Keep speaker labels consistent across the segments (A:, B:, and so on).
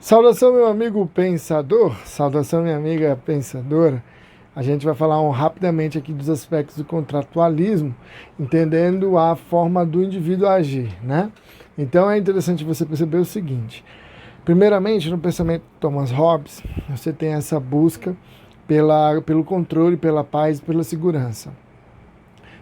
A: Saudação, meu amigo pensador, saudação, minha amiga pensadora. A gente vai falar rapidamente aqui dos aspectos do contratualismo, entendendo a forma do indivíduo agir, né? Então é interessante você perceber o seguinte: primeiramente, no pensamento de Thomas Hobbes, você tem essa busca pelo controle, pela paz e pela segurança.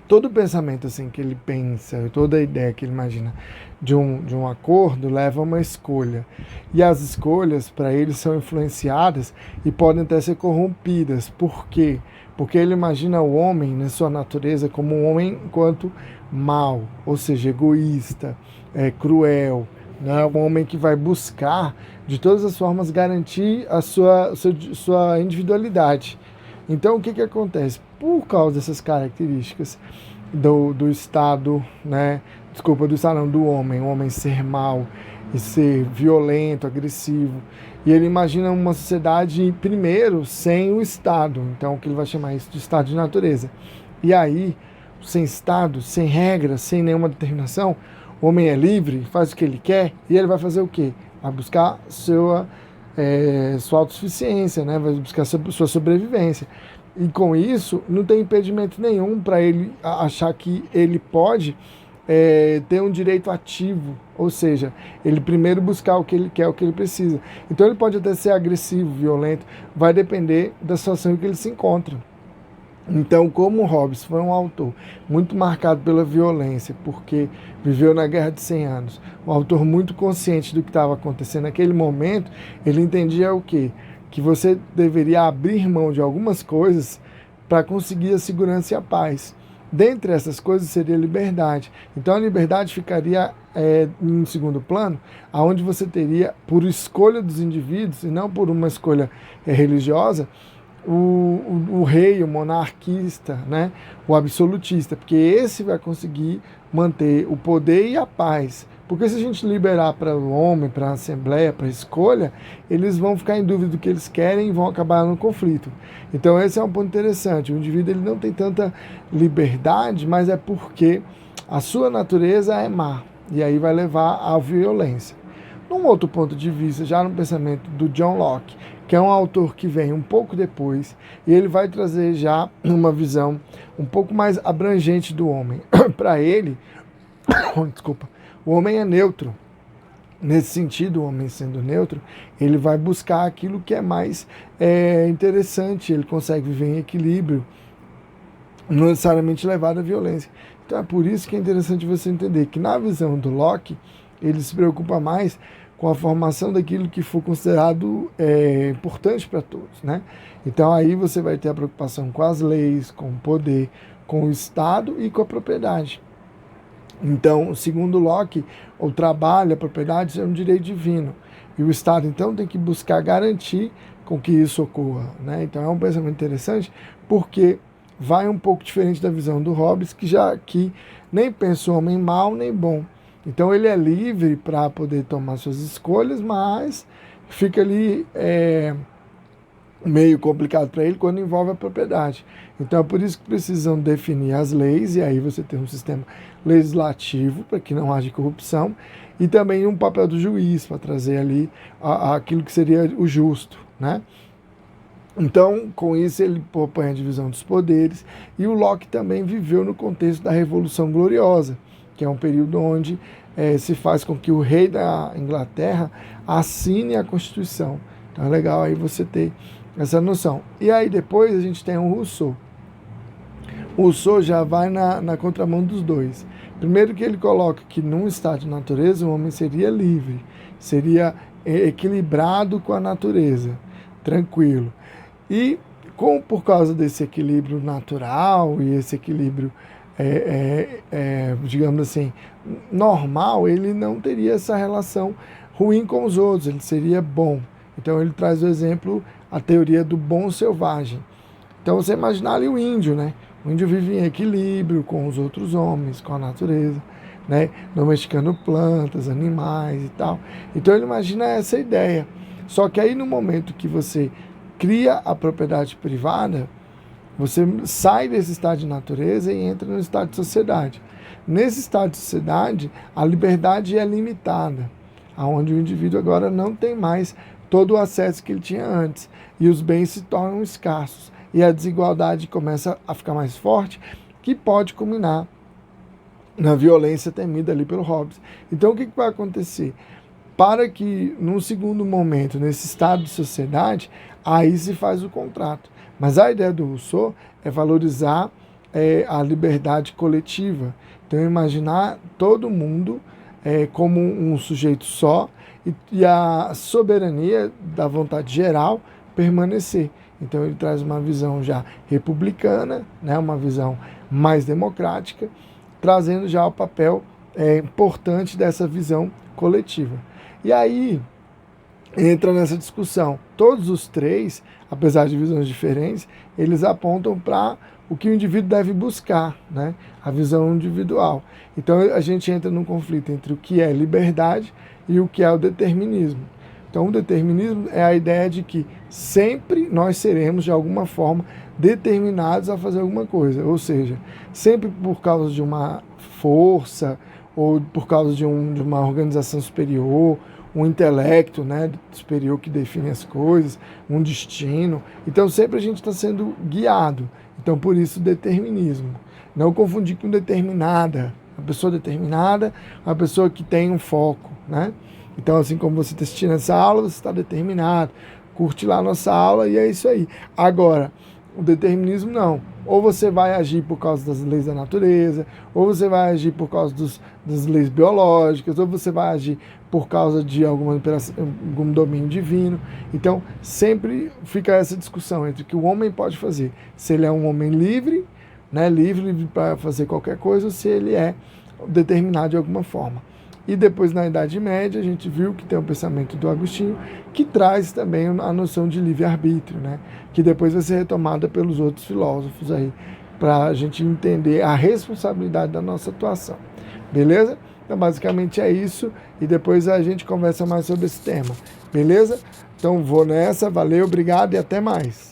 A: Todo pensamento assim que ele pensa, toda ideia que ele imagina de um acordo leva a uma escolha. E as escolhas, para ele, são influenciadas e podem até ser corrompidas. Por quê? Porque ele imagina o homem, na sua natureza, como um homem enquanto mau, ou seja, egoísta, cruel, né? Um homem que vai buscar, de todas as formas, garantir a sua individualidade. Então, o que acontece? Por causa dessas características do Estado, né? Desculpa, do Estado não, do homem, o homem ser mau e ser violento, agressivo. E ele imagina uma sociedade, primeiro, sem o Estado. Então, o que ele vai chamar isso de Estado de natureza. E aí, sem Estado, sem regras, sem nenhuma determinação, o homem é livre, faz o que ele quer, e ele vai fazer o quê? Vai buscar sua autossuficiência, né? Vai buscar sua sobrevivência. E com isso, não tem impedimento nenhum para ele achar que ele pode ter um direito ativo, ou seja, ele primeiro buscar o que ele quer, o que ele precisa. Então ele pode até ser agressivo, violento, vai depender da situação em que ele se encontra. Então, como Hobbes foi um autor muito marcado pela violência, porque viveu na Guerra de 100 Anos, um autor muito consciente do que estava acontecendo naquele momento, ele entendia o quê? Que você deveria abrir mão de algumas coisas para conseguir a segurança e a paz. Dentre essas coisas seria a liberdade. Então a liberdade ficaria em segundo plano, aonde você teria, por escolha dos indivíduos, e não por uma escolha religiosa, o rei, o monarquista, né? O absolutista, porque esse vai conseguir manter o poder e a paz. Porque se a gente liberar para o homem, para a assembleia, para a escolha, eles vão ficar em dúvida do que eles querem e vão acabar no conflito. Então esse é um ponto interessante. O indivíduo ele não tem tanta liberdade, mas é porque a sua natureza é má. E aí vai levar à violência. Num outro ponto de vista, já no pensamento do John Locke, que é um autor que vem um pouco depois, e ele vai trazer já uma visão um pouco mais abrangente do homem. Para ele, desculpa, o homem é neutro. Nesse sentido, o homem sendo neutro, ele vai buscar aquilo que é mais interessante, ele consegue viver em equilíbrio, não necessariamente levado à violência. Então é por isso que é interessante você entender que na visão do Locke, ele se preocupa mais com a formação daquilo que for considerado importante para todos, né? Então aí você vai ter a preocupação com as leis, com o poder, com o Estado e com a propriedade. Então, segundo Locke, o trabalho, a propriedade é um direito divino. E o Estado, então, tem que buscar garantir com que isso ocorra, né? Então é um pensamento interessante, porque vai um pouco diferente da visão do Hobbes, que nem pensa o homem mal nem bom. Então ele é livre para poder tomar suas escolhas, mas fica ali meio complicado para ele quando envolve a propriedade. Então é por isso que precisam definir as leis, e aí você tem um sistema legislativo para que não haja corrupção, e também um papel do juiz para trazer ali aquilo que seria o justo, né? Então, com isso, ele propõe a divisão dos poderes, e o Locke também viveu no contexto da Revolução Gloriosa, que é um período onde se faz com que o rei da Inglaterra assine a Constituição. Então é legal aí você ter essa noção. E aí depois a gente tem o Rousseau. O Rousseau já vai na contramão dos dois. Primeiro que ele coloca que num estado de natureza o homem seria livre, seria equilibrado com a natureza, tranquilo. E por causa desse equilíbrio natural e esse equilíbrio digamos assim, normal, ele não teria essa relação ruim com os outros, ele seria bom. Então ele traz o exemplo, a teoria do bom selvagem. Então você imaginar ali o índio, né? O índio vive em equilíbrio com os outros homens, com a natureza, né? Domesticando plantas, animais e tal. Então ele imagina essa ideia. Só que aí no momento que você cria a propriedade privada, você sai desse estado de natureza e entra no estado de sociedade. Nesse estado de sociedade, a liberdade é limitada. onde o indivíduo agora não tem mais todo o acesso que ele tinha antes, e os bens se tornam escassos, e a desigualdade começa a ficar mais forte, que pode culminar na violência temida ali pelo Hobbes. Então o que vai acontecer? Para que, num segundo momento, nesse estado de sociedade, aí se faz o contrato. Mas a ideia do Rousseau é valorizar a liberdade coletiva. Então, imaginar todo mundo como um sujeito só e a soberania da vontade geral permanecer. Então, ele traz uma visão já republicana, né, uma visão mais democrática, trazendo já o papel importante dessa visão coletiva. E aí entra nessa discussão. Todos os três, apesar de visões diferentes, eles apontam para o que o indivíduo deve buscar, né? A visão individual. Então a gente entra num conflito entre o que é liberdade e o que é o determinismo. Então o determinismo é a ideia de que sempre nós seremos, de alguma forma, determinados a fazer alguma coisa. Ou seja, sempre por causa de uma força ou por causa de uma organização superior, um intelecto, né, superior que define as coisas, um destino. Então sempre a gente está sendo guiado. Então por isso determinismo. Não confundir com determinada. A pessoa determinada é uma pessoa que tem um foco, né? Então assim como você está assistindo essa aula, você está determinado. Curte lá a nossa aula e é isso aí. Agora, o determinismo não. Ou você vai agir por causa das leis da natureza, ou você vai agir por causa das leis biológicas, ou você vai agir por causa de algum domínio divino. Então, sempre fica essa discussão entre o que o homem pode fazer. Se ele é um homem livre, né, livre para fazer qualquer coisa, ou se ele é determinado de alguma forma. E depois, na Idade Média, a gente viu que tem o pensamento do Agostinho, que traz também a noção de livre-arbítrio, né? Que depois vai ser retomada pelos outros filósofos aí, para a gente entender a responsabilidade da nossa atuação. Beleza? Então, basicamente é isso, e depois a gente conversa mais sobre esse tema. Beleza? Então, vou nessa, valeu, obrigado e até mais.